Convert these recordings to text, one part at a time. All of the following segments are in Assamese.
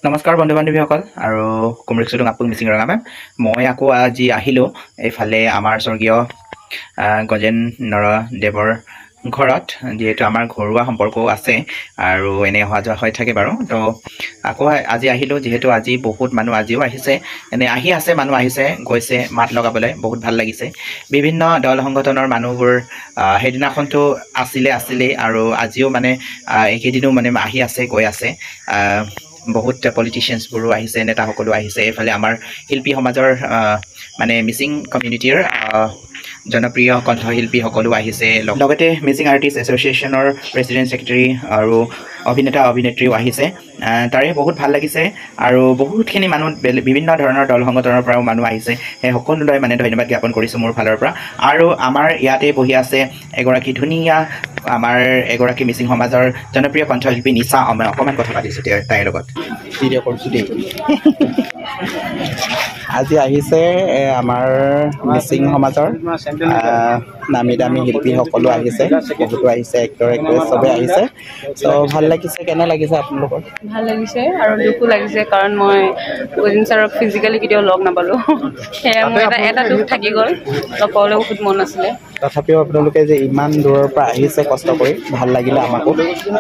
নমস্কাৰ বন্ধু বান্ধৱীসকল আৰু কুমৰিক চুডুং আপুং মিচিং ৰঙা মেম মই আকৌ আজি আহিলোঁ এইফালে আমাৰ স্বৰ্গীয় গজেন নৰদেৱৰ ঘৰত যিহেতু আমাৰ ঘৰুৱা সম্পৰ্কও আছে আৰু এনে অহা যোৱা হৈ থাকে বাৰু তো আকৌ আজি আহিলোঁ যিহেতু আজি বহুত মানুহ আজিও আহিছে এনে আছে মানুহ আহিছে গৈছে মাত লগাবলৈ বহুত ভাল লাগিছে বিভিন্ন দল সংগঠনৰ মানুহবোৰ সেইদিনাখনতো আছিলেই আৰু আজিও মানে এইকেইদিনো মানে আহি আছে গৈ আছে বহুত পলিটিচিয়ানছবোৰো আহিছে নেতা সকলো আহিছে এইফালে আমাৰ শিল্পী সমাজৰ মানে মিচিং কমিউনিটিৰ জনপ্ৰিয় কণ্ঠশিল্পী সকলো আহিছে লগতে মিচিং আৰ্টিষ্ট এছ'চিয়েশ্যনৰ প্ৰেচিডেণ্ট ছেক্ৰেটাৰী আৰু অভিনেতা অভিনেত্ৰীও আহিছে তাৰে বহুত ভাল লাগিছে আৰু বহুতখিনি মানুহ বিভিন্ন ধৰণৰ দল সংগঠনৰ পৰাও মানুহ আহিছে সেই সকলোলৈ মানে ধন্যবাদ জ্ঞাপন কৰিছোঁ মোৰ ফালৰ পৰা আৰু আমাৰ ইয়াতে বহি আছে এগৰাকী ধুনীয়া আমাৰ এগৰাকী মিচিং সমাজৰ জনপ্ৰিয় কণ্ঠশিল্পী নিশা মই অকণমান কথা পাতিছোঁ তাইৰ লগত ভিডিঅ' কৰিছোঁ দেই আজি আহিছে আমাৰ মিচিং সমাজৰ নামী দামী শিল্পী সকলো আহিছে বহুতো আহিছে এক্টৰ এক্ট্ৰেছ চবেই আহিছে ত' ভাল লাগিছে কেনে লাগিছে আপোনালোকৰ ভাল লাগিছে আৰু দুখো লাগিছে কাৰণ মই গজেন ছাৰক ফিজিকেলি কেতিয়াও লগ নাপালোঁ সেয়া মোৰ এটা দুখ থাকি গ'ল লগ পাবলৈ বহুত মন আছিলে তথাপিও আপোনালোকে যে ইমান দূৰৰ পৰা আহিছে কষ্ট কৰি ভাল লাগিলে আমাকো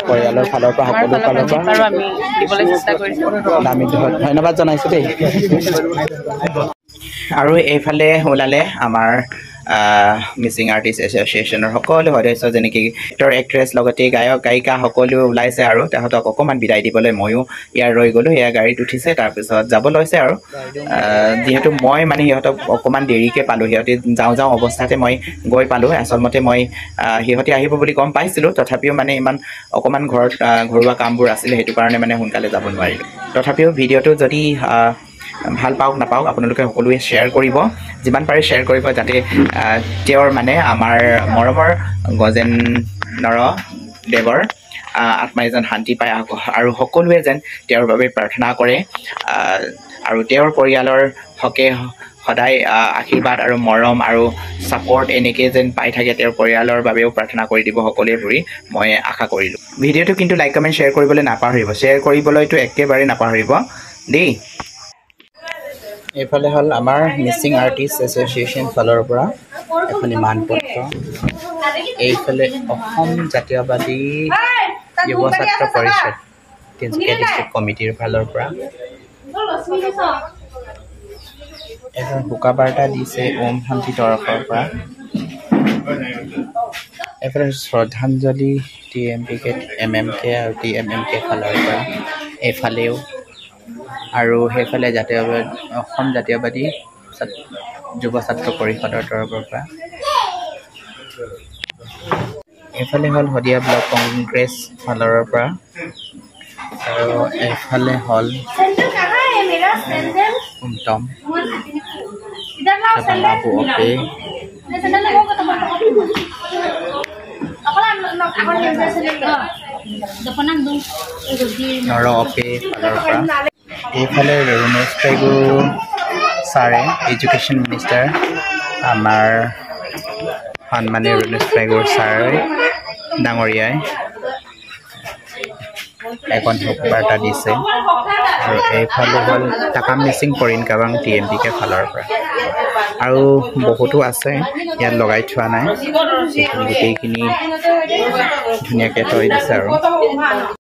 পৰিয়ালৰ ফালৰ পৰা সকলো ফালৰ পৰা আমি দিবলৈ চেষ্টা কৰিছোঁ আমি ধন্যবাদ জনাইছোঁ দেই আৰু এইফালে ওলালে আমাৰ মিচিং আৰ্টিষ্ট এছ'চিয়েশ্যনৰ সকলো সদস্য যেনেকৈ এক্টৰ এক্ট্ৰেছ লগতে গায়ক গায়িকা সকলো ওলাইছে আৰু তাহাঁতক অকণমান বিদায় দিবলৈ ময়ো ইয়াৰ ৰৈ গ'লোঁ সেয়া গাড়ীত উঠিছে তাৰপিছত যাব লৈছে আৰু যিহেতু মই মানে সিহঁতক অকণমান দেৰিকৈ পালোঁ সিহঁতে যাওঁ অৱস্থাতে মই গৈ পালোঁ আচলমতে মই সিহঁতে আহিব বুলি গম পাইছিলোঁ তথাপিও মানে ইমান অকণমান ঘৰুৱা কামবোৰ আছিলে সেইটো কাৰণে মানে সোনকালে যাব নোৱাৰিলোঁ তথাপিও ভিডিঅ'টো যদি ভাল পাওক নাপাওক আপোনালোকে সকলোৱে শ্বেয়াৰ কৰিব যিমান পাৰে শ্বেয়াৰ কৰিব যাতে তেওঁৰ মানে আমাৰ মৰমৰ গজেন নৰদেৱৰ আত্মাই যেন শান্তি পায় আৰু সকলোৱে যেন তেওঁৰ বাবে প্ৰাৰ্থনা কৰে আৰু তেওঁৰ পৰিয়ালৰ হকে সদায় আশীৰ্বাদ আৰু মৰম আৰু ছাপৰ্ট এনেকৈ যেন পাই থাকে তেওঁৰ পৰিয়ালৰ বাবেও প্ৰাৰ্থনা কৰি দিব সকলোৱে বুলি মই আশা কৰিলোঁ ভিডিঅ'টো কিন্তু লাইক কমেণ্ট শ্বেয়াৰ কৰিবলৈ নাপাহৰিব শ্বেয়াৰ কৰিবলৈতো একেবাৰে নাপাহৰিব দেই এইফালে হ'ল আমাৰ মিচিং আৰ্টিষ্ট এছ'চিয়েশ্যন ফালৰ পৰা এখন মানপত্ৰ এইফালে অসম জাতীয়বাদী যুৱ ছাত্ৰ পৰিষদ তিনিচুকীয়া ডিষ্ট্ৰিক্ট কমিটিৰ ফালৰ পৰা এখন শোকা বাৰ্তা দিছে ওম শান্তি তৰফৰ পৰা এইফালে শ্ৰদ্ধাঞ্জলি TMPK MMK আৰু TMMK ফালৰ পৰা এইফালেও আৰু সেইফালে অসম জাতীয়বাদী যুৱ ছাত্ৰ পৰিষদৰ তৰফৰ পৰা এইফালে হ'ল শদিয়া ব্লক কংগ্ৰেছ ফালৰ পৰা আৰু এইফালে হ'ল কুমটম বাবু অপে নৰ অপে ফালৰ পৰা এইফালে ৰণোজ পেগু ছাৰে এডুকেশ্যন মিনিষ্টাৰ আমাৰ সন্মানীয় ৰণোজ পেগুৰ ছাৰ ডাঙৰীয়াই এখন বাৰ্তা দিছে আৰু এইফালে হ'ল টাকাম মিচিং কৰিণ কাবাং TMPK ফালৰ পৰা আৰু বহুতো আছে ইয়াত লগাই থোৱা নাই গোটেইখিনি ধুনীয়াকৈ থৈ দিছে আৰু